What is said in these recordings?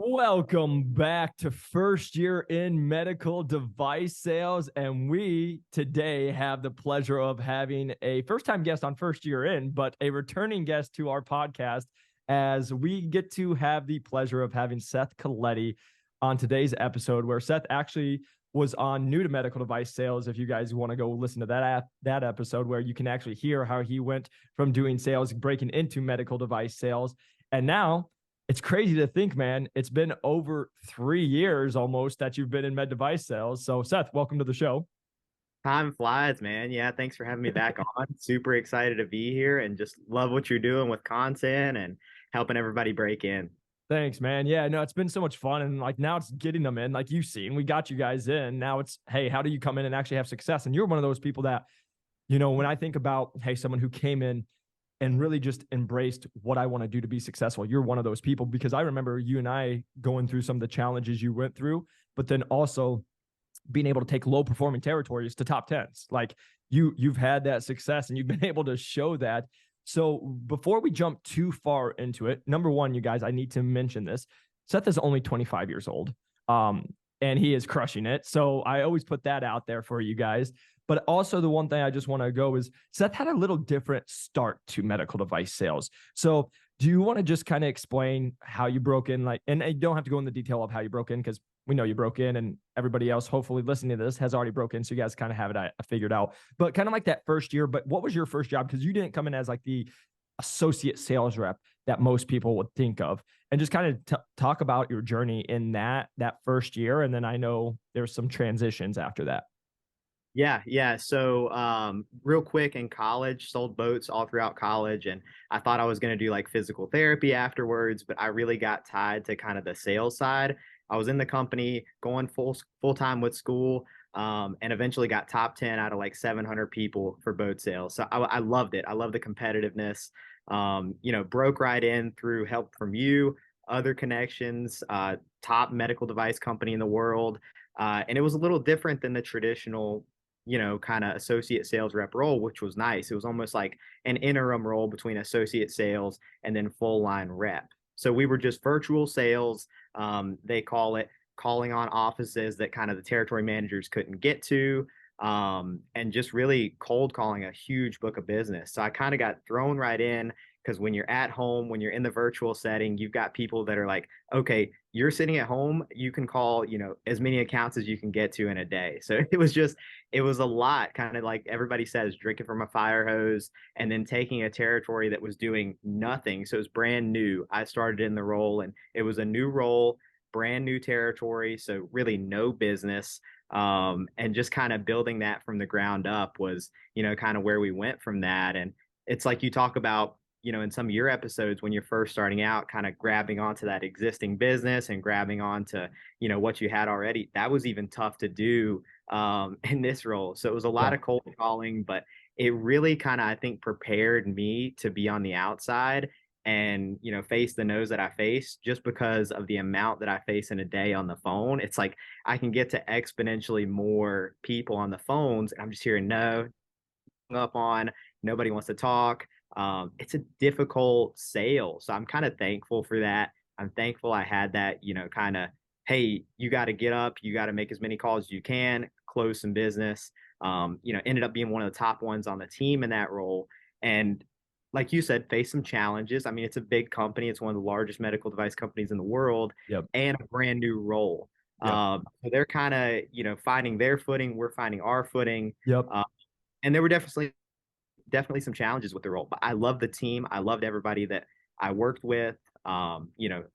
Welcome back to First Year in Medical Device Sales. And we today have the pleasure of having a first time guest on First Year In, but a returning guest to our podcast as we get to have the pleasure of having Seth Coletti on today's episode, where Seth actually was on New to Medical Device Sales. If you guys want to go listen to that episode, where you can actually hear how he went from doing sales, breaking into medical device sales. And now it's crazy to think, man, it's been over 3 years almost that you've been in med device sales. So Seth, welcome to the show. Time flies, man. Yeah, thanks for having me back on. Super excited to be here and just love what you're doing with content and helping everybody break in. Thanks, man. Yeah, no, it's been so much fun. And like now it's getting them in, like you've seen, we got you guys in. Now it's, hey, how do you come in and actually have success? And you're one of those people that, when I think about, hey, someone who came in and really just embraced what I want to do to be successful, you're one of those people, because I remember you and I going through some of the challenges you went through, but then also being able to take low performing territories to top tens. Like you've had that success and you've been able to show that. So before we jump too far into it, number one, you guys, I need to mention this. Seth is only 25 years old. And he is crushing it. So I always put that out there for you guys. But also the one thing I just want to go is Seth had a little different start to medical device sales. So do you want to just kind of explain how you broke in? And you don't have to go into detail of how you broke in, because we know you broke in and everybody else hopefully listening to this has already broken. So you guys kind of have it figured out, but kind of like that first year. But what was your first job? Because you didn't come in as like the associate sales rep that most people would think of, and just kind of talk about your journey in that first year. And then I know there's some transitions after that. Yeah. So, real quick, in college, sold boats all throughout college, and I thought I was going to do like physical therapy afterwards, but I really got tied to kind of the sales side. I was in the company going full time with school, and eventually got top 10 out of like 700 people for boat sales. So I loved it. I love the competitiveness. Broke right in through help from you, other connections, top medical device company in the world. And it was a little different than the traditional, kind of associate sales rep role, which was nice. It was almost like an interim role between associate sales and then full line rep. So we were just virtual sales. They call it calling on offices that kind of the territory managers couldn't get to, and just really cold calling a huge book of business. So I kind of got thrown right in, because when you're at home, when you're in the virtual setting, you've got people that are like, okay, you're sitting at home, you can call, as many accounts as you can get to in a day. So it was a lot, kind of like everybody says, drinking from a fire hose, and then taking a territory that was doing nothing. So it was brand new. I started in the role and it was a new role, brand new territory. So really no business. And just kind of building that from the ground up was, kind of where we went from that. And it's like you talk about, in some of your episodes when you're first starting out, kind of grabbing onto that existing business and grabbing onto, what you had already. That was even tough to do in this role. So it was a lot Yeah. of cold calling, but it really kind of, I think, prepared me to be on the outside and, face the no's that I face, just because of the amount that I face in a day on the phone. It's like I can get to exponentially more people on the phones, and I'm just hearing no, up on, nobody wants to talk. It's a difficult sale. So I'm kind of thankful for that. I'm thankful I had that, kind of, hey, you got to get up, you got to make as many calls as you can, close some business. Ended up being one of the top ones on the team in that role. And like you said, face some challenges. I mean, it's a big company, it's one of the largest medical device companies in the world, Yep. and a brand new role. Yep. So they're kind of, finding their footing, we're finding our footing. Yep. And there were definitely some challenges with the role, but I loved the team. I loved everybody that I worked with.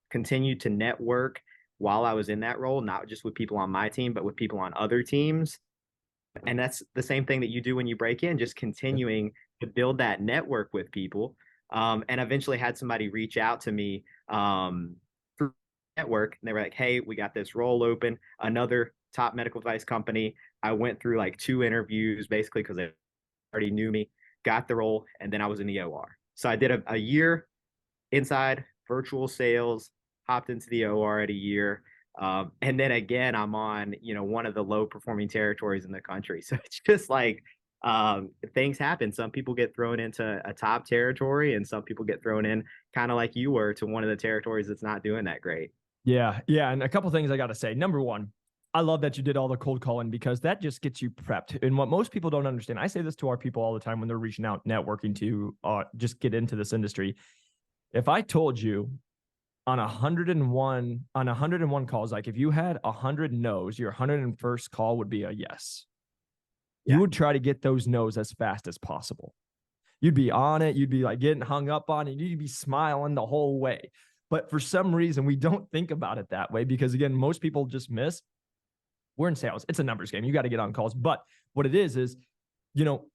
Continued to network while I was in that role, not just with people on my team, but with people on other teams. And that's the same thing that you do when you break in, just continuing to build that network with people. And eventually had somebody reach out to me through network, and they were like, hey, we got this role open, another top medical device company. I went through like 2 interviews basically because they already knew me, got the role, and then I was in the OR. So I did a year inside virtual sales, hopped into the OR at a year. And then again, I'm on, one of the low performing territories in the country. So it's just like things happen. Some people get thrown into a top territory, and some people get thrown in kind of like you were to one of the territories that's not doing that great. Yeah. Yeah. And a couple things I got to say. Number one, I love that you did all the cold calling because that just gets you prepped. And what most people don't understand, I say this to our people all the time when they're reaching out, networking to just get into this industry. If I told you on 101 calls, like if you had 100 no's, your 101st call would be a yes. You Yeah. would try to get those no's as fast as possible. You'd be on it. You'd be like getting hung up on it. You'd be smiling the whole way. But for some reason, we don't think about it that way because, again, most people just miss. We're in sales. It's a numbers game. You got to get on calls. But what it is, you know,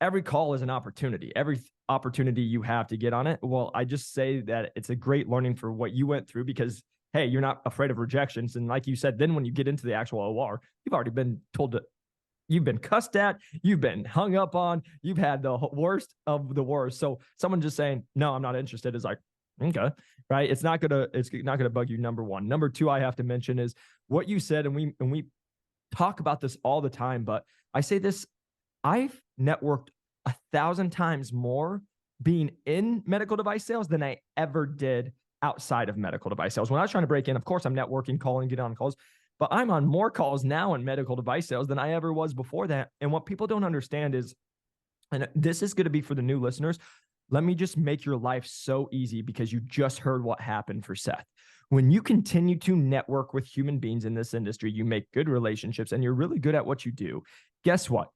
every call is an opportunity. Every opportunity you have to get on it. Well, I just say that it's a great learning for what you went through because, hey, you're not afraid of rejections. And like you said, then when you get into the actual OR, you've already been told to, you've been cussed at, you've been hung up on, you've had the worst of the worst. So someone just saying, no, I'm not interested is like, okay, right? It's not gonna bug you. Number one. Number two, I have to mention is what you said, and we talk about this all the time, but I say this, I've networked 1,000 times more being in medical device sales than I ever did outside of medical device sales. When I was trying to break in, of course, I'm networking, calling, getting on calls, but I'm on more calls now in medical device sales than I ever was before that. And what people don't understand is, and this is going to be for the new listeners, let me just make your life so easy because you just heard what happened for Seth. When you continue to network with human beings in this industry, you make good relationships and you're really good at what you do. Guess what?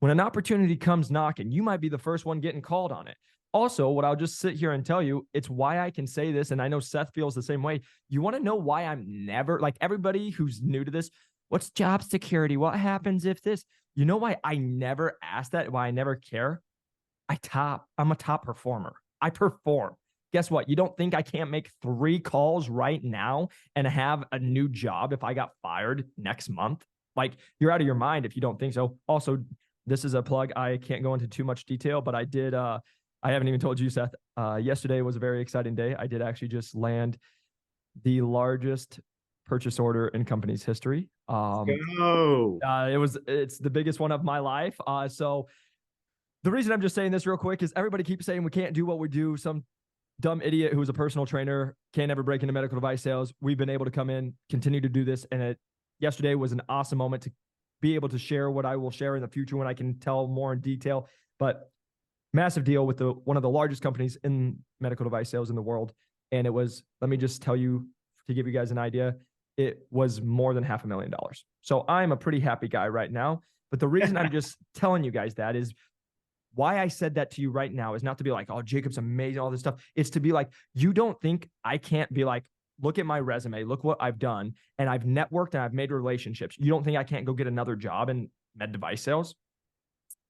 When an opportunity comes knocking, you might be the first one getting called on it. Also, what I'll just sit here and tell you, it's why I can say this, and I know Seth feels the same way. You want to know why I'm never, like everybody who's new to this, what's job security? What happens if this? You know why I never ask that? Why I never care? I'm a top performer. I perform. Guess what? You don't think I can't make 3 calls right now and have a new job if I got fired next month? Like, you're out of your mind if you don't think so. Also, this is a plug. I can't go into too much detail, but I haven't even told you, Seth. Yesterday was a very exciting day. I did actually just land the largest purchase order in company's history. Go. It's the biggest one of my life. So the reason I'm just saying this real quick is everybody keeps saying we can't do what we do. Some dumb idiot who was a personal trainer can't ever break into medical device sales. We've been able to come in, continue to do this. And yesterday was an awesome moment to be able to share what I will share in the future when I can tell more in detail. But massive deal with one of the largest companies in medical device sales in the world. And it was, let me just tell you, to give you guys an idea, it was more than $500,000. So I'm a pretty happy guy right now. But the reason I'm just telling you guys that is why I said that to you right now is not to be like, oh, Jacob's amazing, all this stuff. It's to be like, you don't think I can't be like, look at my resume, look what I've done, and I've networked and I've made relationships. You don't think I can't go get another job in med device sales?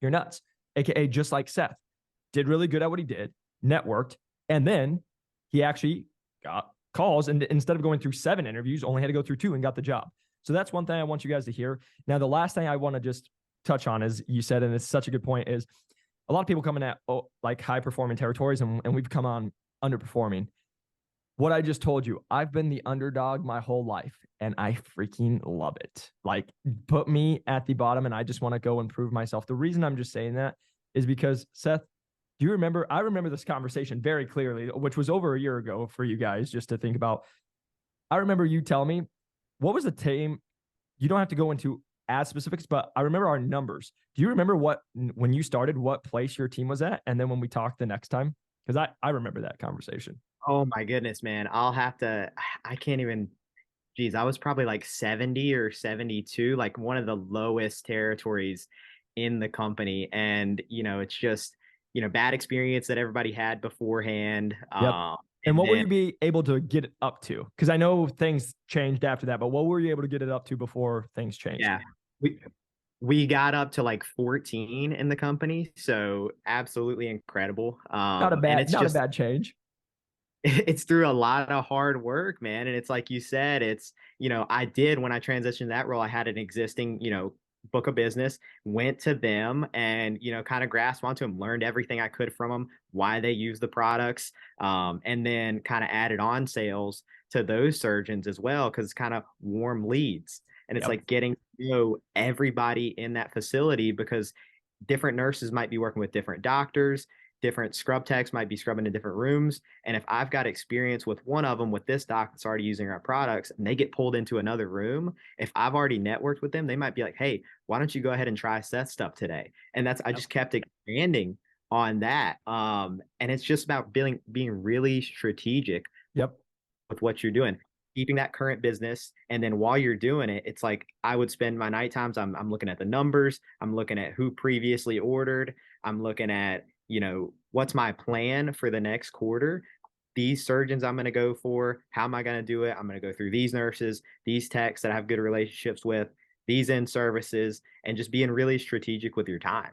You're nuts. AKA just like Seth. Did really good at what he did, networked, and then he actually got calls. And instead of going through 7 interviews, only had to go through 2 and got the job. So that's one thing I want you guys to hear. Now, the last thing I want to just touch on, as you said, and it's such a good point, is a lot of people coming at like high performing territories, and we've come on underperforming. What I just told you, I've been the underdog my whole life, and I freaking love it. Like, put me at the bottom, and I just want to go and prove myself. The reason I'm just saying that is because, Seth, do you remember? I remember this conversation very clearly, which was over a year ago for you guys, just to think about. I remember you telling me, what was the team? You don't have to go into as specifics, but I remember our numbers. Do you remember when you started, what place your team was at? And then when we talked the next time, because I remember that conversation. Oh my goodness, man. I can't even, geez, I was probably like 70 or 72, like one of the lowest territories in the company. And, it's just, bad experience that everybody had beforehand. Yep. And And what will then, you be able to get it up to? Because I know things changed after that, but what were you able to get it up to before things changed? yeah, we, we got up to like 14 in the company. So absolutely incredible. And it's Not a just, bad change. it's through a lot of hard work, man. And it's like you said, I did when I transitioned that role, I had an existing, book of business, went to them and, kind of grasped onto them, learned everything I could from them, why they use the products, and then kind of added on sales to those surgeons as well, because it's kind of warm leads. And it's Yep. like getting to know everybody in that facility because different nurses might be working with different doctors. different scrub techs might be scrubbing in different rooms. And if I've got experience with one of them with this doc that's already using our products and they get pulled into another room, if I've already networked with them, they might be like, hey, why don't you go ahead and try Seth's stuff today? And I Yep. just kept expanding on that. And it's just about being really strategic Yep. with what you're doing, keeping that current business. And then while you're doing it, it's like I would spend my night times. I'm looking at the numbers. I'm looking at who previously ordered. I'm looking at, what's my plan for the next quarter? These surgeons I'm going to go for. How am I going to do it? I'm going to go through these nurses, these techs that I have good relationships with, these in services, and just being really strategic with your time.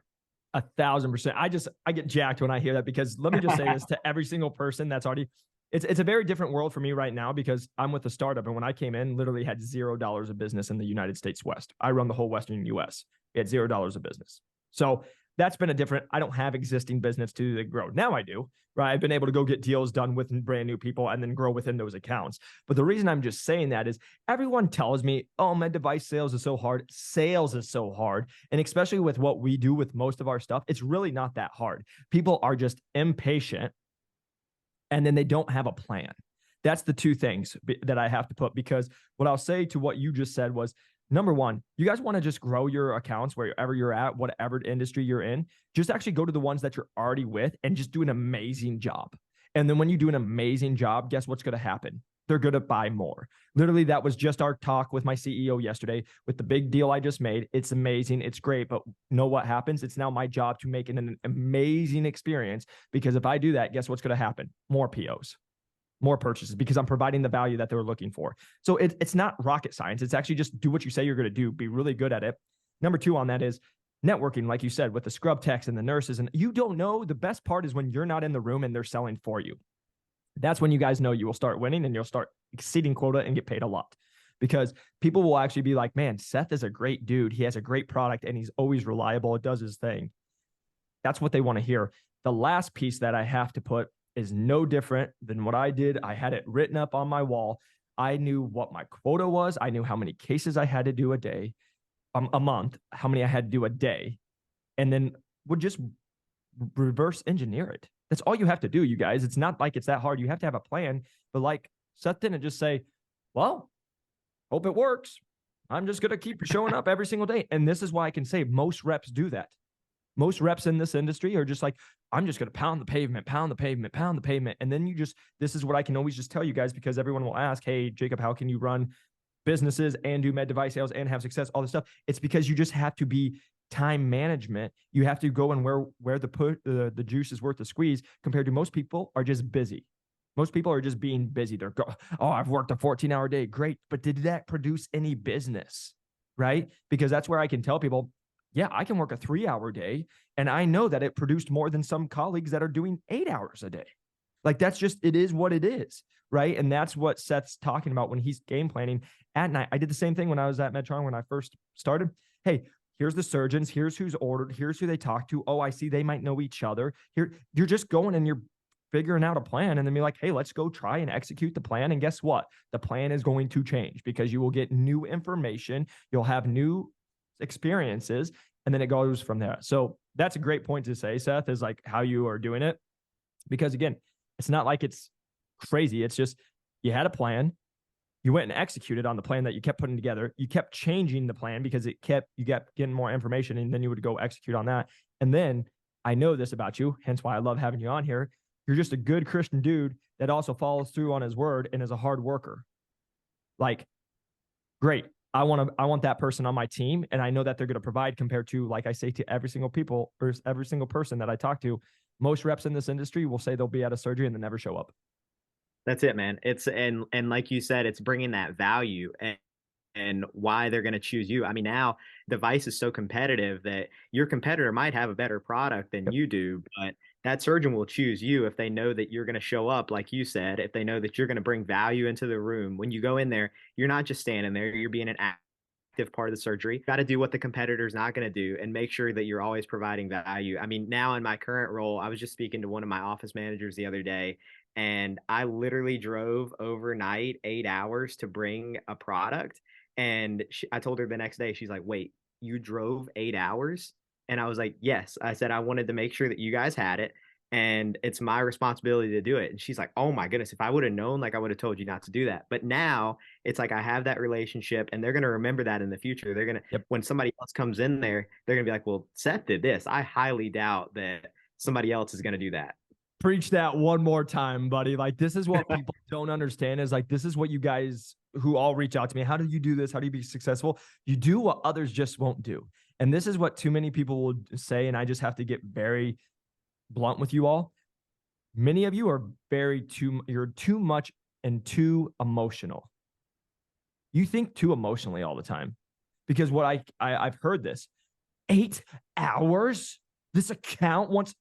1,000%. I get jacked when I hear that, because let me just say this to every single person that's already, it's a very different world for me right now, because I'm with a startup. And when I came in, literally had $0 of business in the United States West. I run the whole Western US. We had $0 of business. So that's been I don't have existing business to grow. Now I do, right? I've been able to go get deals done with brand new people and then grow within those accounts. But the reason I'm just saying that is everyone tells me, oh, med device sales is so hard. Sales is so hard. And especially with what we do with most of our stuff, it's really not that hard. People are just impatient, and then they don't have a plan. That's the two things that I have to put, because what I'll say to what you just said was, number one, you guys want to just grow your accounts wherever you're at, whatever industry you're in. Just actually go to the ones that you're already with and just do an amazing job. And then when you do an amazing job, guess what's going to happen? They're going to buy more. Literally, that was just our talk with my CEO yesterday with the big deal I just made. It's amazing. It's great. But know what happens? It's now my job to make it an amazing experience, because if I do that, guess what's going to happen? More POs, more purchases, because I'm providing the value that they're looking for. So it's not rocket science. It's actually just do what you say you're going to do. Be really good at it. Number two on that is networking, like you said, with the scrub techs and the nurses. And you don't know, the best part is when you're not in the room and they're selling for you. That's when you guys know you will start winning and you'll start exceeding quota and get paid a lot, because people will actually be like, man, Seth is a great dude. He has a great product and he's always reliable. It does his thing. That's what they want to hear. The last piece that I have to put is no different than what I did. I had it written up on my wall. I knew what my quota was. I knew how many cases I had to do a month, how many I had to do a day, and then would just reverse engineer it. That's all you have to do, you guys. It's not like it's that hard. You have to have a plan. But like Seth didn't just say, well, hope it works. I'm just going to keep showing up every single day. And this is why I can say most reps do that. Most reps in this industry are just like, I'm just going to pound the pavement, pound the pavement, pound the pavement. And then this is what I can always just tell you guys, because everyone will ask, hey, Jacob, how can you run businesses and do med device sales and have success, all this stuff? It's because you just have to be time management. You have to go and where the juice is worth the squeeze, compared to most people are just busy. Most people are just being busy. Oh, I've worked a 14-hour day. Great. But did that produce any business? Right? Because that's where I can tell people, yeah, I can work a 3-hour day, and I know that it produced more than some colleagues that are doing 8 hours a day. Like, that's just, it is what it is. Right. And that's what Seth's talking about when he's game planning at night. I did the same thing when I was at Medtronic when I first started. Hey, here's the surgeons. Here's who's ordered. Here's who they talk to. Oh, I see they might know each other. Here, you're just going and you're figuring out a plan, and then be like, hey, let's go try and execute the plan. And guess what? The plan is going to change, because you will get new information. You'll have new experiences, and then it goes from there. So that's a great point to say, Seth, is like how you are doing it. Because again, it's not like it's crazy. It's just, you had a plan. You went and executed on the plan that you kept putting together. You kept changing the plan because you kept getting more information, and then you would go execute on that. And then I know this about you, hence why I love having you on here. You're just a good Christian dude that also follows through on his word and is a hard worker. Like, great. I want that person on my team, and I know that they're going to provide, compared to, like I say to every single person that I talk to, most reps in this industry will say they'll be at a surgery and then never show up. That's it, man. It's and like you said, it's bringing that value and why they're going to choose you. I mean, now device is so competitive that your competitor might have a better product than Yep. you do, but that surgeon will choose you if they know that you're going to show up, like you said, if they know that you're going to bring value into the room. When you go in there, you're not just standing there, you're being an active part of the surgery. Got to do what the competitor's not going to do and make sure that you're always providing value. I mean, now in my current role, I was just speaking to one of my office managers the other day, and I literally drove overnight 8 hours to bring a product. And I told her the next day, she's like, wait, you drove 8 hours? And I was like, yes. I said, I wanted to make sure that you guys had it. and it's my responsibility to do it. And she's like, oh my goodness, if I would have known, like I would have told you not to do that. But now it's like I have that relationship and they're going to remember that in the future. They're going to, Yep. when somebody else comes in there, they're going to be like, well, Seth did this. I highly doubt that somebody else is going to do that. Preach that one more time, buddy. Like, this is what people don't understand is like, this is what you guys who all reach out to me. How do you do this? How do you be successful? You do what others just won't do. And this is what too many people will say. And I just have to get very blunt with you all. Many of you are you're too much and too emotional. You think too emotionally all the time because what I've heard this 8 hours, this account wants,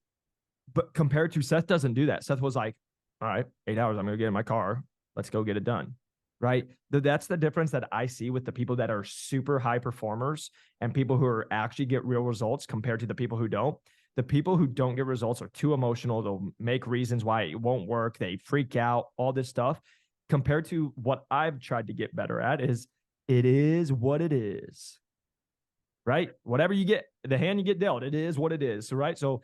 but compared to Seth doesn't do that. Seth was like, all right, 8 hours. I'm going to get in my car. Let's go get it done. Right. That's the difference that I see with the people that are super high performers and people who are actually get real results compared to the people who don't. The people who don't get results are too emotional. They'll make reasons why it won't work. They freak out, all this stuff. Compared to what I've tried to get better at is it is what it is. Right? Whatever you get, the hand you get dealt, it is what it is. So, right. So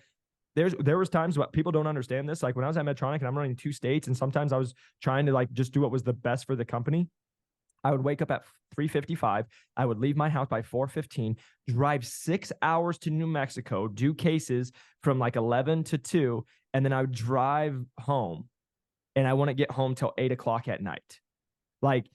there was times what people don't understand this. Like when I was at Medtronic and I'm running 2 states, and sometimes I was trying to like just do what was the best for the company. I would wake up at 3:55. I would leave my house by 4:15, drive 6 hours to New Mexico, do cases from like 11 to 2, and then I would drive home. And I wouldn't get home till 8 o'clock at night. Like,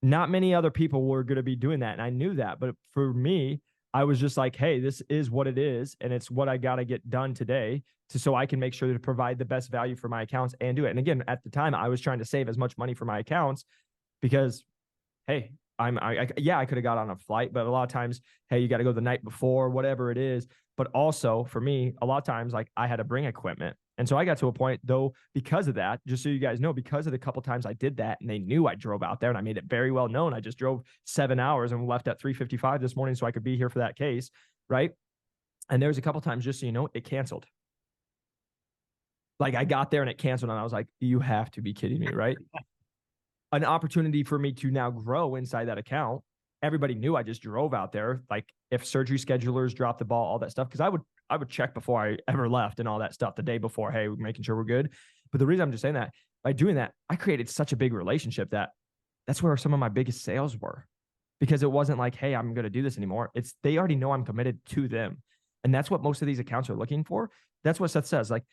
not many other people were going to be doing that. And I knew that. But for me, I was just like, hey, this is what it is. And it's what I got to get done today so I can make sure to provide the best value for my accounts and do it. And again, at the time, I was trying to save as much money for my accounts because, hey, I could have got on a flight, but a lot of times, hey, you got to go the night before, whatever it is. But also for me, a lot of times, like I had to bring equipment. And so I got to a point though, because of that, just so you guys know, because of the couple times I did that and they knew I drove out there and I made it very well known. I just drove 7 hours and left at 3:55 this morning so I could be here for that case. Right. And there was a couple times, just so you know, it canceled. Like I got there and it canceled and I was like, you have to be kidding me. Right. An opportunity for me to now grow inside that account. Everybody knew I just drove out there. Like if surgery schedulers dropped the ball, all that stuff. Cause I would check before I ever left and all that stuff the day before. Hey, we're making sure we're good. But the reason I'm just saying that by doing that, I created such a big relationship that's where some of my biggest sales were, because it wasn't like, hey, I'm going to do this anymore. It's they already know I'm committed to them. And that's what most of these accounts are looking for. That's what Seth says. Like,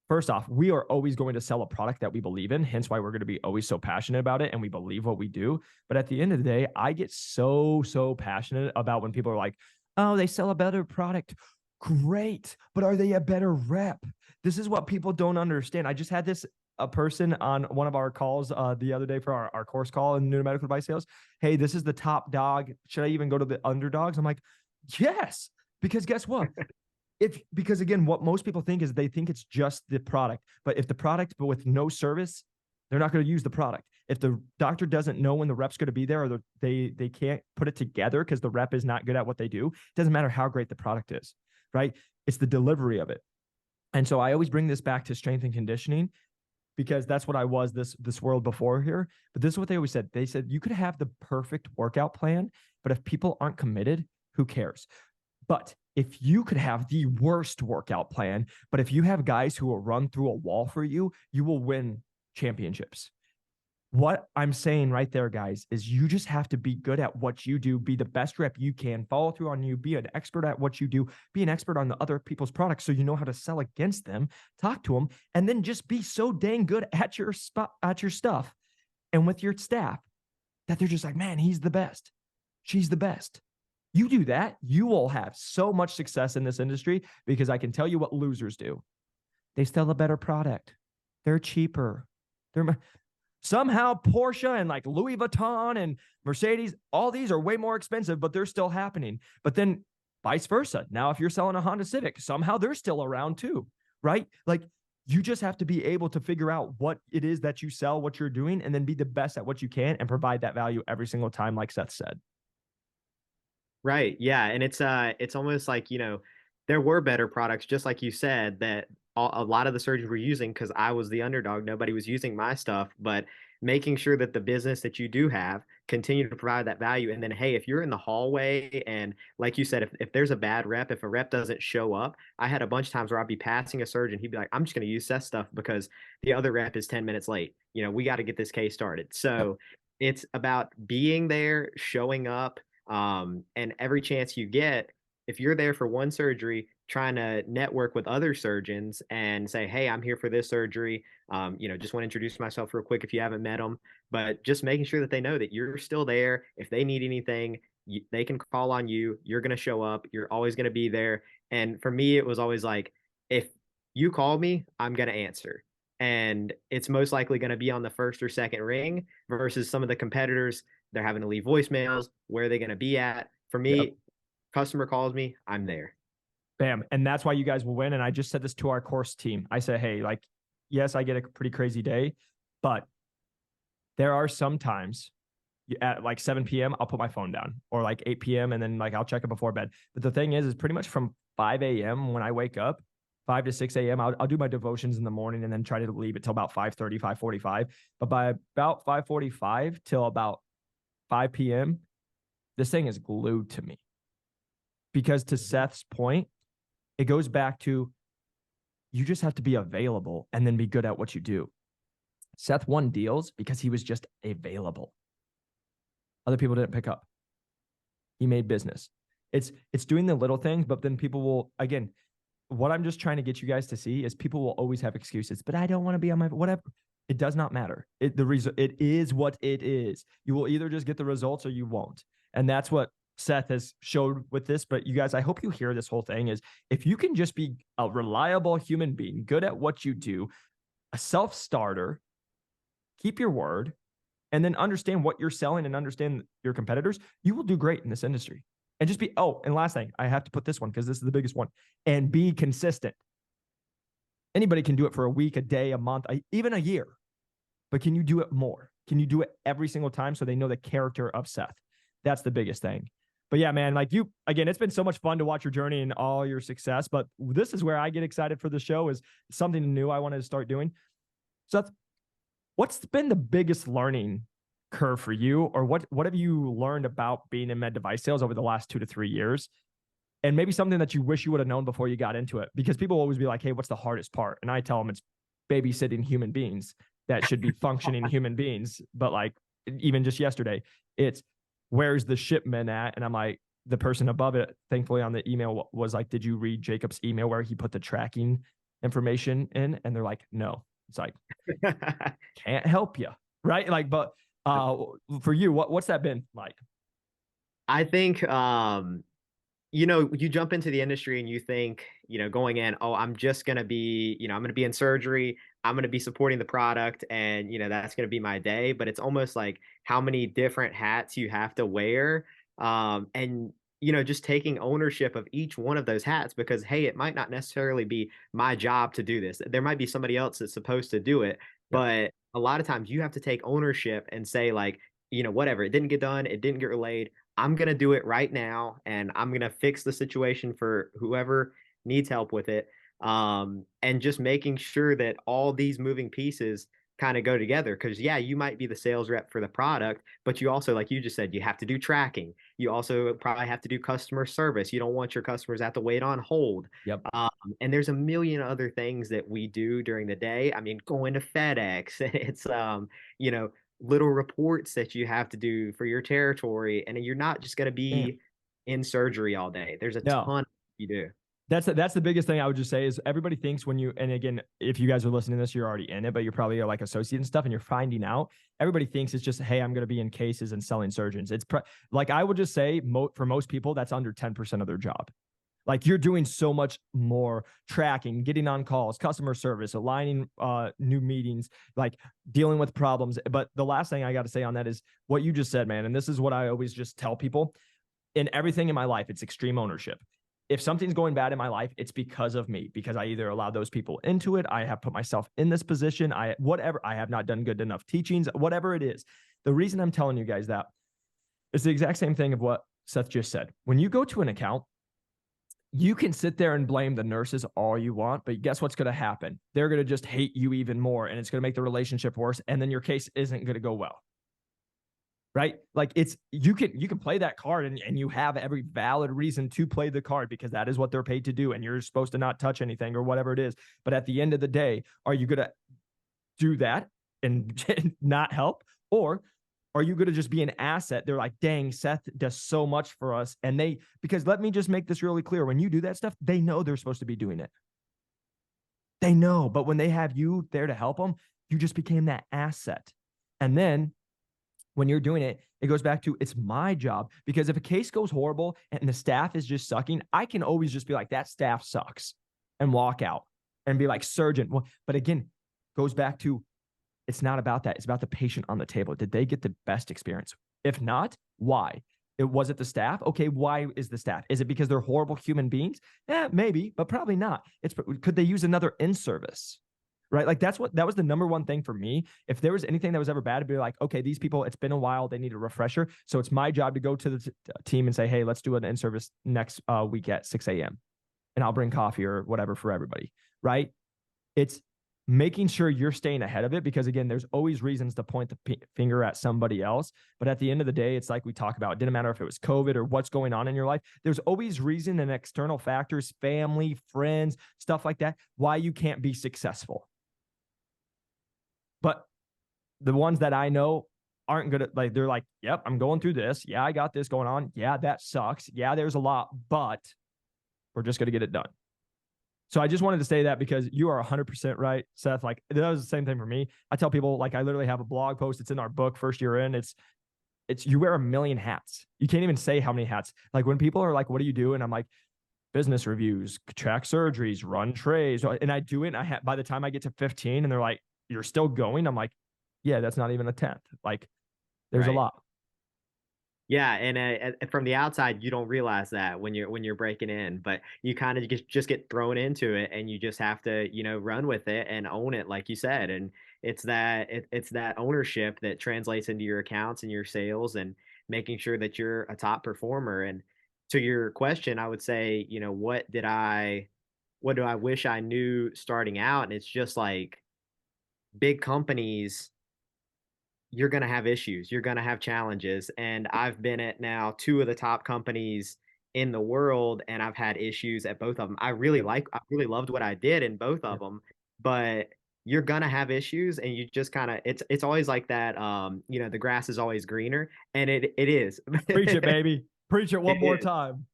first off, we are always going to sell a product that we believe in, hence why we're going to be always so passionate about it and we believe what we do. But at the end of the day, I get so passionate about when people are like, oh, they sell a better product. Great, but are they a better rep? This is what people don't understand. I just had a person on one of our calls the other day for our course call in new medical device sales. Hey, this is the top dog. Should I even go to the underdogs? I'm like, yes, because guess what? Because again, what most people think is they think it's just the product, but with no service, they're not going to use the product. If the doctor doesn't know when the rep's going to be there, or they can't put it together because the rep is not good at what they do, it doesn't matter how great the product is, right? It's the delivery of it. And so I always bring this back to strength and conditioning, because that's what I was this world before here. But this is what they always said. They said you could have the perfect workout plan, but if people aren't committed, who cares? But if you could have the worst workout plan, but if you have guys who will run through a wall for you, you will win championships. What I'm saying right there, guys, is you just have to be good at what you do, be the best rep you can, follow through on you, be an expert at what you do, be an expert on the other people's products so you know how to sell against them, talk to them, and then just be so dang good at your stuff and with your staff that they're just like, man, he's the best. She's the best. You do that, you will have so much success in this industry, because I can tell you what losers do. They sell a better product. They're cheaper. Somehow Porsche and like Louis Vuitton and Mercedes, all these are way more expensive, but they're still happening. But then vice versa. Now, if you're selling a Honda Civic, somehow they're still around too, right? Like you just have to be able to figure out what it is that you sell, what you're doing, and then be the best at what you can and provide that value every single time, like Seth said. Right. Yeah. And it's almost like, there were better products, just like you said, that a lot of the surgeons were using, because I was the underdog. Nobody was using my stuff, but making sure that the business that you do have continue to provide that value. And then, hey, if you're in the hallway and like you said, if there's a bad rep, if a rep doesn't show up, I had a bunch of times where I'd be passing a surgeon. He'd be like, I'm just going to use Seth stuff because the other rep is 10 minutes late. We got to get this case started. Yep. So it's about being there, showing up, and every chance you get, if you're there for one surgery, trying to network with other surgeons and say, hey, I'm here for this surgery. Just want to introduce myself real quick if you haven't met them, but just making sure that they know that you're still there. If they need anything, they can call on you. You're going to show up. You're always going to be there. And for me, it was always like, if you call me, I'm going to answer. And it's most likely going to be on the first or second ring versus some of the competitors. They're having to leave voicemails. Where are they going to be at? For me, Yep. customer calls me, I'm there. Bam. And that's why you guys will win. And I just said this to our course team. I said, hey, like, yes, I get a pretty crazy day, but there are some times at like 7 p.m., I'll put my phone down, or like 8 p.m. and then like I'll check it before bed. But the thing is pretty much from 5 a.m. when I wake up, 5 to 6 a.m., I'll do my devotions in the morning and then try to leave it till about 5:30, 5:45. But by about 5:45 till about 5 p.m., this thing is glued to me. Because to Seth's point, it goes back to you just have to be available and then be good at what you do. Seth won deals because he was just available. Other people didn't pick up. He made business. It's doing the little things, but then people will, again, what I'm just trying to get you guys to see is people will always have excuses, but I don't want to be on my, whatever. It does not matter. It is what it is. You will either just get the results or you won't. And that's what Seth has showed with this. But you guys, I hope you hear this whole thing is if you can just be a reliable human being, good at what you do, a self-starter, keep your word, and then understand what you're selling and understand your competitors, you will do great in this industry. And just be, and last thing, I have to put this one because this is the biggest one, and be consistent. Anybody can do it for a week, a day, a month, even a year. But can you do it more? Can you do it every single time so they know the character of Seth? That's the biggest thing. But yeah, man, like you, again, it's been so much fun to watch your journey and all your success. But this is where I get excited for the show, is something new I wanted to start doing. Seth, what's been the biggest learning curve for you, or what have you learned about being in med device sales over the last 2 to 3 years? And maybe something that you wish you would have known before you got into it, because people always be like, hey, what's the hardest part? And I tell them it's babysitting human beings that should be functioning human beings. But like, even just yesterday, it's where's the shipment at? And I'm like, the person above it, thankfully on the email was like, did you read Jacob's email where he put the tracking information in? And they're like, no. It's like, can't help you. Right. Like, but for you, what's that been like? I think, you jump into the industry and you think, going in, oh, I'm just going to be, I'm going to be in surgery. I'm going to be supporting the product and, that's going to be my day. But it's almost like how many different hats you have to wear. And, just taking ownership of each one of those hats because, hey, it might not necessarily be my job to do this. There might be somebody else that's supposed to do it. Yep. But a lot of times you have to take ownership and say like, whatever, it didn't get done. It didn't get relayed. I'm going to do it right now and I'm going to fix the situation for whoever needs help with it. And just making sure that all these moving pieces kind of go together. Because, yeah, you might be the sales rep for the product, but you also, like you just said, you have to do tracking. You also probably have to do customer service. You don't want your customers to have to wait on hold. Yep. And there's a million other things that we do during the day. I mean, going to FedEx, it's, little reports that you have to do for your territory. And you're not just going to be in surgery all day. There's a ton you do. That's the biggest thing I would just say is everybody thinks when you, and again, if you guys are listening to this, you're already in it, but you're probably like associate and stuff and you're finding out, everybody thinks it's just, hey, I'm going to be in cases and selling surgeons. It's like, I would just say for most people, that's under 10% of their job. Like you're doing so much more tracking, getting on calls, customer service, aligning new meetings, like dealing with problems. But the last thing I got to say on that is what you just said, man. And this is what I always just tell people in everything in my life. It's extreme ownership. If something's going bad in my life, it's because of me, because I either allowed those people into it. I have put myself in this position. I have not done good enough teachings, whatever it is. The reason I'm telling you guys that is the exact same thing of what Seth just said. When you go to an account, You can sit there and blame the nurses all you want, but guess what's going to happen? They're going to just hate you even more, and it's going to make the relationship worse. And then your case isn't going to go well. Right? Like you can play that card and you have every valid reason to play the card because that is what they're paid to do. And you're supposed to not touch anything or whatever it is. But at the end of the day, are you going to do that and not help? Or are you going to just be an asset? They're like, dang, Seth does so much for us. And because let me just make this really clear. When you do that stuff, they know they're supposed to be doing it. They know, but when they have you there to help them, you just became that asset. And then when you're doing it, it goes back to it's my job, because if a case goes horrible and the staff is just sucking, I can always just be like, that staff sucks and walk out and be like, surgeon. Well, but again, goes back to it's not about that. It's about the patient on the table. Did they get the best experience? If not, why? Was it the staff? Okay, why is the staff? Is it because they're horrible human beings? Yeah, maybe, but probably not. Could they use another in-service? Right? Like that was the number one thing for me. If there was anything that was ever bad, it'd be like, okay, these people, it's been a while. They need a refresher. So it's my job to go to the team and say, hey, let's do an in-service next week at 6 a.m. And I'll bring coffee or whatever for everybody. Right? It's making sure you're staying ahead of it, because again, there's always reasons to point the finger at somebody else. But at the end of the day, it's like we talk about, it didn't matter if it was COVID or what's going on in your life. There's always reason and external factors, family, friends, stuff like that, why you can't be successful. But the ones that I know aren't good at, like, they're like, yep, I'm going through this. Yeah, I got this going on. Yeah, that sucks. Yeah, there's a lot, but we're just going to get it done. So I just wanted to say that because you are 100% right, Seth. Like, that was the same thing for me. I tell people, like, I literally have a blog post. It's in our book, First Year In. It's you wear a million hats. You can't even say how many hats. Like, when people are like, what do you do? And I'm like, business reviews, track surgeries, run trays. And I do it. And by the time I get to 15 and they're like, you're still going, I'm like, yeah, that's not even a 10th. Like, there's a lot. Yeah, and from the outside, you don't realize that when you're breaking in, but you kind of just get thrown into it, and you just have to, run with it and own it, like you said. And it's that ownership that translates into your accounts and your sales, and making sure that you're a top performer. And to your question, I would say, what do I wish I knew starting out? And it's just like, big companies, you're going to have issues. You're going to have challenges. And I've been at now two of the top companies in the world, and I've had issues at both of them. I really loved what I did in both of them, but you're going to have issues, and you just kind of, it's always like that. The grass is always greener, and it is. Preach it, baby. Preach it one more time.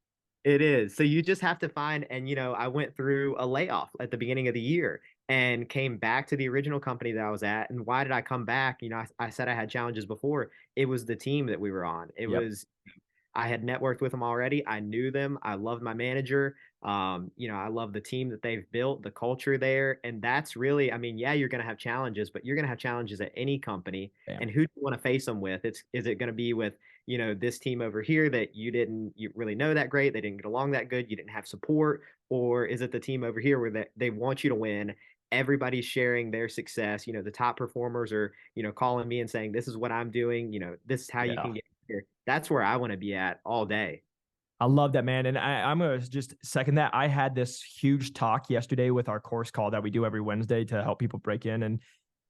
It is. So you just have to find, and I went through a layoff at the beginning of the year and came back to the original company that I was at. And why did I come back? I said I had challenges before. It was the team that we were on. I had networked with them already. I knew them. I loved my manager. I love the team that they've built, the culture there. And that's really, yeah, you're going to have challenges, but you're going to have challenges at any company. Yeah. And who do you want to face them with? Is it going to be with, this team over here that you really know that great? They didn't get along that good. You didn't have support. Or is it the team over here where they want you to win? Everybody's sharing their success. The top performers are, calling me and saying, this is what I'm doing. This is how you can get here. That's where I want to be at all day. I love that, man. And I'm going to just second that. I had this huge talk yesterday with our course call that we do every Wednesday to help people break in. And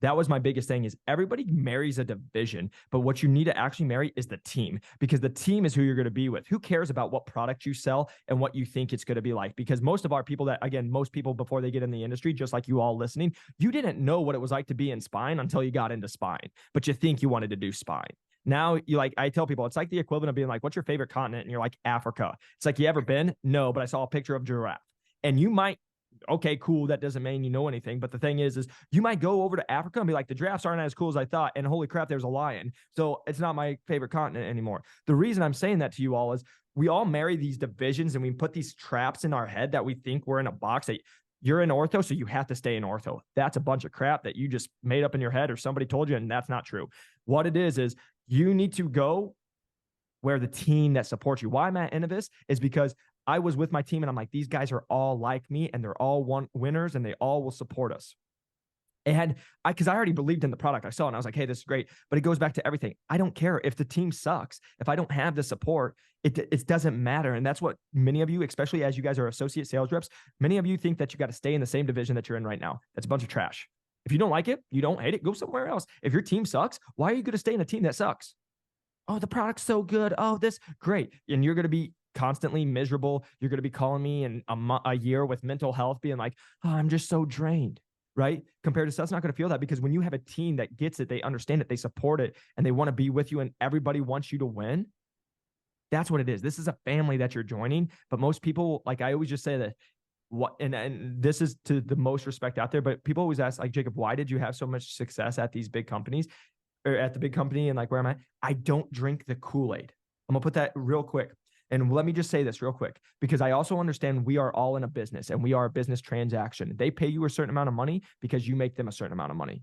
that was my biggest thing, is everybody marries a division, but what you need to actually marry is the team, because the team is who you're going to be with. Who cares about what product you sell and what you think it's going to be like? Because most of our people most people before they get in the industry, just like you all listening, you didn't know what it was like to be in spine until you got into spine, but you think you wanted to do spine. Now, I tell people, it's like the equivalent of being like, what's your favorite continent? And you're like, Africa. It's like, you ever been? No, but I saw a picture of giraffe. And you might, okay, cool, that doesn't mean you know anything. But the thing is you might go over to Africa and be like, the giraffes aren't as cool as I thought. And holy crap, there's a lion. So it's not my favorite continent anymore. The reason I'm saying that to you all is we all marry these divisions, and we put these traps in our head that we think we're in a box, that you're in ortho, so you have to stay in ortho. That's a bunch of crap that you just made up in your head, or somebody told you, and that's not true. What it is you need to go where the team that supports you. Why I'm at Innovis is because I was with my team, and I'm like, these guys are all like me, and they're all winners, and they all will support us. because I already believed in the product. I saw it and I was like, hey, this is great. But it goes back to everything. I don't care if the team sucks. If I don't have the support, it doesn't matter. And that's what many of you, especially as you guys are associate sales reps, many of you think that you got to stay in the same division that you're in right now. That's a bunch of trash. If you don't like it, you don't hate it, go somewhere else. If your team sucks, why are you going to stay in a team that sucks? Oh, the product's so good. Oh, this great. And you're going to be constantly miserable. You're going to be calling me in a year with mental health being like, oh, I'm just so drained. Right? Compared to Seth's not going to feel that, because when you have a team that gets it, they understand it, they support it, and they want to be with you, and everybody wants you to win. That's what it is. This is a family that you're joining. But most people, like I always just say that and this is to the most respect out there, but people always ask, like, Jacob, why did you have so much success at these big companies, or at the big company, and like where am I? I don't drink the Kool-Aid. I'm gonna put that real quick. And let me just say this real quick, because I also understand we are all in a business, and we are a business transaction. They pay you a certain amount of money because you make them a certain amount of money.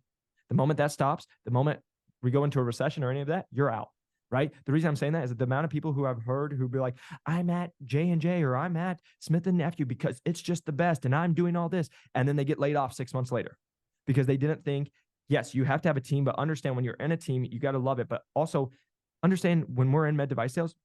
The moment that stops, the moment we go into a recession or any of that, you're out, right? The reason I'm saying that is that the amount of people who I've heard who be like, I'm at J&J or I'm at Smith & Nephew because it's just the best and I'm doing all this. And then they get laid off 6 months later because they didn't think, yes, you have to have a team, but understand when you're in a team, you got to love it. But also understand when we're in med device sales,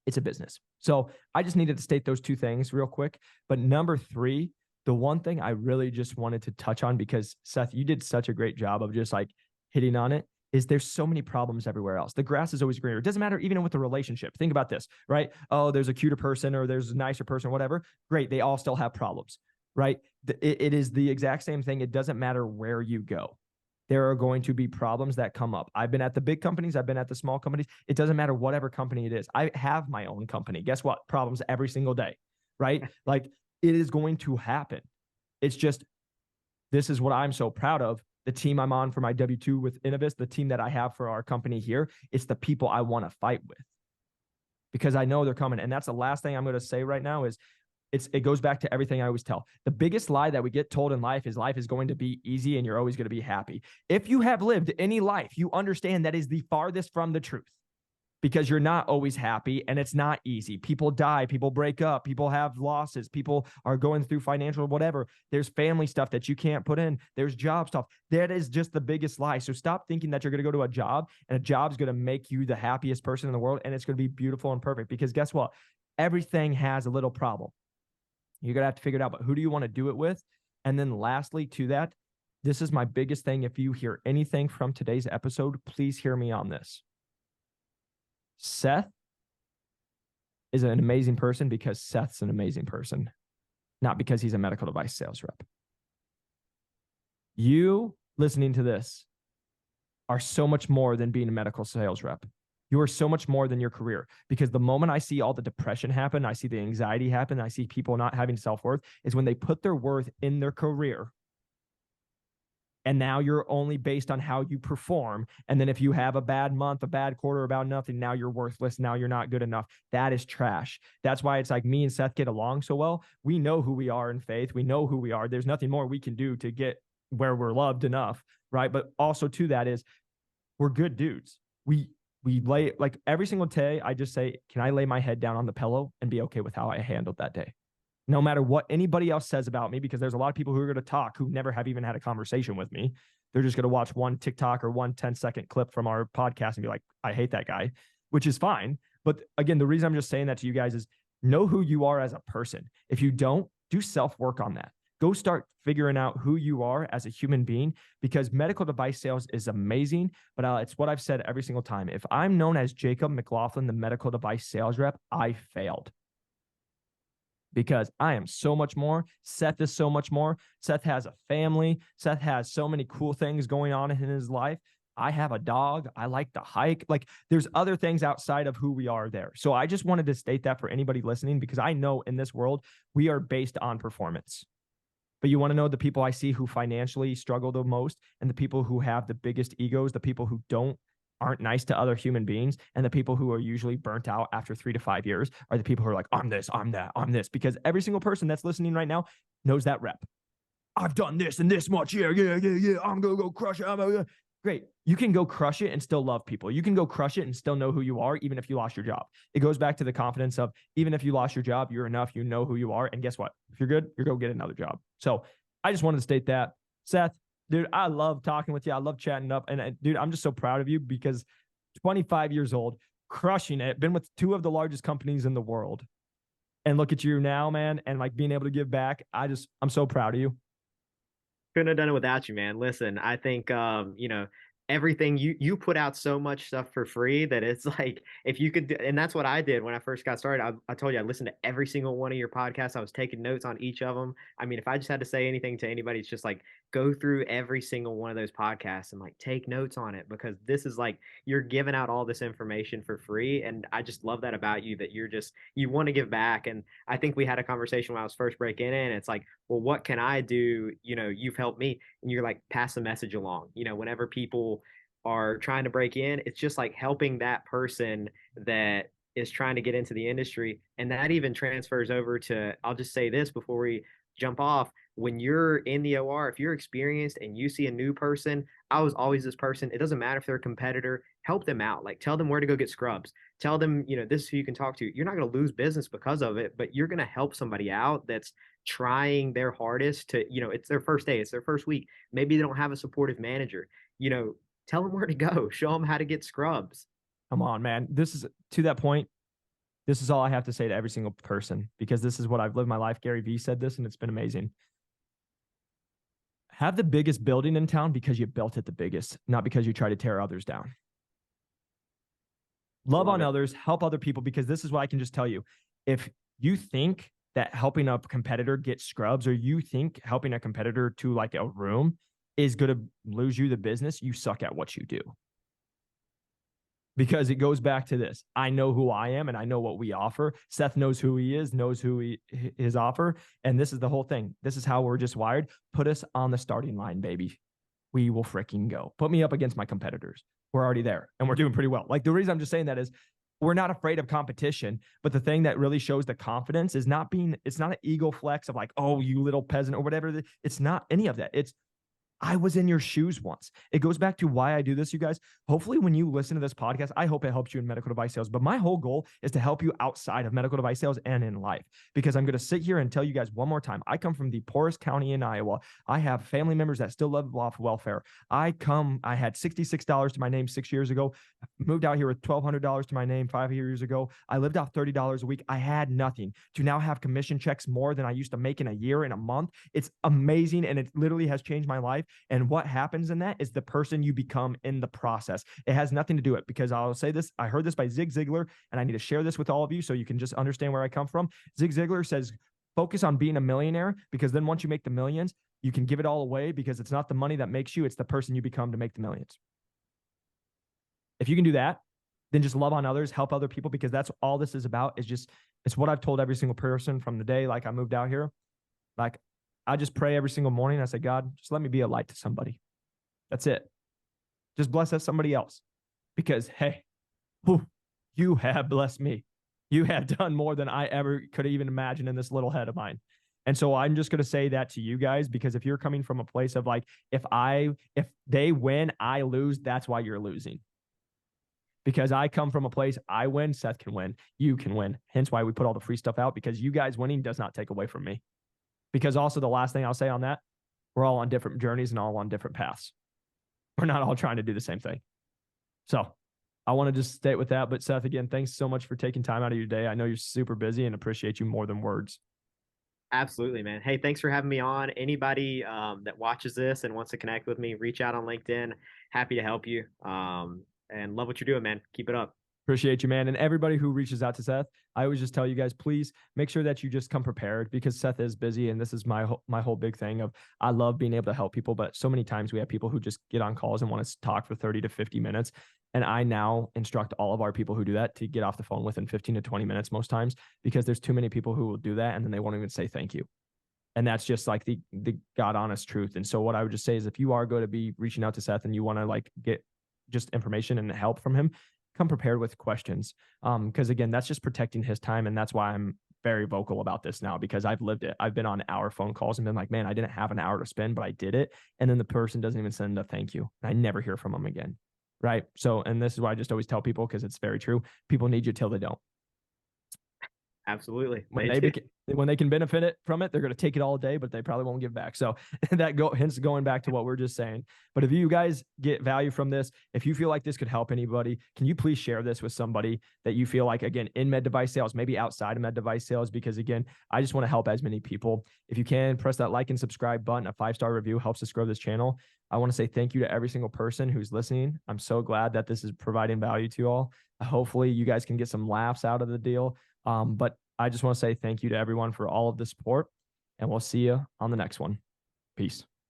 it's a business. So I just needed to state those two things real quick. But number 3, the one thing I really just wanted to touch on, because Seth, you did such a great job of just like hitting on it, is there's so many problems everywhere else. The grass is always greener. It doesn't matter even with the relationship. Think about this, right? Oh, there's a cuter person or there's a nicer person, whatever. Great. They all still have problems, right? It is the exact same thing. It doesn't matter where you go. There are going to be problems that come up. I've been at the big companies. I've been at the small companies. It doesn't matter whatever company it is. I have my own company. Guess what? Problems every single day, right? Like, it is going to happen. It's just, this is what I'm so proud of. The team I'm on for my W-2 with Innovis, the team that I have for our company here, it's the people I want to fight with, because I know they're coming. And that's the last thing I'm going to say right now is, it goes back to everything I always tell. The biggest lie that we get told in life is going to be easy and you're always going to be happy. If you have lived any life, you understand that is the farthest from the truth, because you're not always happy and it's not easy. People die, people break up, people have losses, people are going through financial whatever. There's family stuff that you can't put in. There's job stuff. That is just the biggest lie. So stop thinking that you're going to go to a job and a job's going to make you the happiest person in the world and it's going to be beautiful and perfect, because guess what? Everything has a little problem. You're going to have to figure it out, but who do you want to do it with? And then lastly to that, this is my biggest thing. If you hear anything from today's episode, please hear me on this. Seth is an amazing person because Seth's an amazing person, not because he's a medical device sales rep. You listening to this are so much more than being a medical sales rep. You are so much more than your career, because the moment I see all the depression happen, I see the anxiety happen, I see people not having self-worth, is when they put their worth in their career. And now you're only based on how you perform. And then if you have a bad month, a bad quarter, about nothing, now you're worthless. Now you're not good enough. That is trash. That's why it's like me and Seth get along so well. We know who we are in faith. We know who we are. There's nothing more we can do to get where we're loved enough, right? But also to that is, we're good dudes. We lay, like every single day, I just say, can I lay my head down on the pillow and be okay with how I handled that day? No matter what anybody else says about me, because there's a lot of people who are going to talk who never have even had a conversation with me. They're just going to watch one TikTok or one 10-second clip from our podcast and be like, I hate that guy, which is fine. But again, the reason I'm just saying that to you guys is, know who you are as a person. If you don't, do self-work on that. Go start figuring out who you are as a human being, because medical device sales is amazing, but it's what I've said every single time. If I'm known as Jacob McLaughlin, the medical device sales rep, I failed, because I am so much more. Seth is so much more. Seth has a family. Seth has so many cool things going on in his life. I have a dog. I like to hike. Like, there's other things outside of who we are there. So I just wanted to state that for anybody listening, because I know in this world, we are based on performance. But you want to know the people I see who financially struggle the most, and the people who have the biggest egos, the people who aren't nice to other human beings, and the people who are usually burnt out after 3 to 5 years are the people who are like, I'm this, I'm that, I'm this. Because every single person that's listening right now knows that rep. I've done this and this much. Yeah. I'm going to go crush it. Great. You can go crush it and still love people. You can go crush it and still know who you are, even if you lost your job. It goes back to the confidence of, even if you lost your job, you're enough, you know who you are. And guess what? If you're good, you're going to get another job. So I just wanted to state that. Seth, dude, I love talking with you. I love chatting up. And dude, I'm just so proud of you because 25 years old, crushing it, been with two of the largest companies in the world. And look at you now, man, and like being able to give back. I'm so proud of you. Couldn't have done it without you, man. Listen, I think everything you put out so much stuff for free that it's like if you could and that's what I did when I first got started. I told you I listened to every single one of your podcasts. I was taking notes on each of them. I mean, if I just had to say anything to anybody, it's just like go through every single one of those podcasts and like take notes on it because this is like you're giving out all this information for free. And I just love that about you that you want to give back. And I think we had a conversation when I was first breaking in. It's like, well, what can I do? You've helped me and you're like pass the message along. Whenever people are trying to break in, it's just like helping that person that is trying to get into the industry. And that even transfers over to, I'll just say this before we jump off. When you're in the OR, if you're experienced and you see a new person, I was always this person. It doesn't matter if they're a competitor, help them out. Like tell them where to go get scrubs. Tell them, this is who you can talk to. You're not going to lose business because of it, but you're going to help somebody out that's trying their hardest to, it's their first day, it's their first week. Maybe they don't have a supportive manager. Tell them where to go, show them how to get scrubs. Come on, man. This is to that point. This is all I have to say to every single person because this is what I've lived my life. Gary Vee said this and it's been amazing. Have the biggest building in town because you built it the biggest, not because you try to tear others down. Love on others, help other people, because this is what I can just tell you. If you think that helping a competitor get scrubs or you think helping a competitor to like a room is going to lose you the business, you suck at what you do. Because it goes back to this. I know who I am and I know what we offer. Seth knows who he is, knows who his offer. And this is the whole thing. This is how we're just wired. Put us on the starting line, baby. We will freaking go. Put me up against my competitors. We're already there and we're doing pretty well. Like the reason I'm just saying that is we're not afraid of competition, but the thing that really shows the confidence is it's not an ego flex of like, oh, you little peasant or whatever. It's not any of that. It's I was in your shoes once. It goes back to why I do this, you guys. Hopefully, when you listen to this podcast, I hope it helps you in medical device sales. But my whole goal is to help you outside of medical device sales and in life. Because I'm going to sit here and tell you guys one more time. I come from the poorest county in Iowa. I have family members that still live off welfare. I had $66 to my name 6 years ago. Moved out here with $1,200 to my name 5 years ago. I lived off $30 a week. I had nothing. To now have commission checks more than I used to make in a year, in a month. It's amazing. And it literally has changed my life. And what happens in that is the person you become in the process. It has nothing to do with it because I'll say this. I heard this by Zig Ziglar, and I need to share this with all of you so you can just understand where I come from. Zig Ziglar says, focus on being a millionaire because then once you make the millions, you can give it all away because it's not the money that makes you, it's the person you become to make the millions. If you can do that, then just love on others, help other people because that's all this is about. It's what I've told every single person from the day like I moved out here. Like I just pray every single morning. I say, God, just let me be a light to somebody. That's it. Just bless somebody else because, hey, you have blessed me. You have done more than I ever could even imagine in this little head of mine. And so I'm just going to say that to you guys, because if you're coming from a place of like, if they win, I lose, that's why you're losing. Because I come from a place, I win, Seth can win, you can win. Hence why we put all the free stuff out, because you guys winning does not take away from me. Because also the last thing I'll say on that, we're all on different journeys and all on different paths. We're not all trying to do the same thing. So I want to just stay with that. But Seth, again, thanks so much for taking time out of your day. I know you're super busy and appreciate you more than words. Absolutely, man. Hey, thanks for having me on. Anybody that watches this and wants to connect with me, reach out on LinkedIn. Happy to help you. And love what you're doing, man. Keep it up. Appreciate you, man. And everybody who reaches out to Seth, I always just tell you guys, please make sure that you just come prepared because Seth is busy. And this is my whole big thing of I love being able to help people. But so many times we have people who just get on calls and want to talk for 30 to 50 minutes. And I now instruct all of our people who do that to get off the phone within 15 to 20 minutes most times, because there's too mmany people who will do that and then they won't even say thank you. And that's just like the God honest truth. And so what I would just say is if you are going to be reaching out to Seth and you want to like get just information and help from him, come prepared with questions. Because again, that's just protecting his time. And that's why I'm very vocal about this now, because I've lived it. I've been on hour phone calls and been like, man, I didn't have an hour to spend, but I did it. And then the person doesn't even send a thank you. And I never hear from them again. Right. So, and this is why I just always tell people, because it's very true. People need you till they don't. Absolutely. When They they do. when they can benefit it from it, they're going to take it all day, but they probably won't give back. So hence going back to what we're just saying. But if you guys get value from this, if you feel like this could help anybody, can you please share this with somebody that you feel like, again, in med device sales, maybe outside of med device sales? Because again, I just want to help as many people. If you can, press that like and subscribe button. A 5-star review helps us grow this channel. I want to say thank you to every single person who's listening. I'm so glad that this is providing value to you all. Hopefully you guys can get some laughs out of the deal. But I just want to say thank you to everyone for all of the support, and we'll see you on the next one. Peace.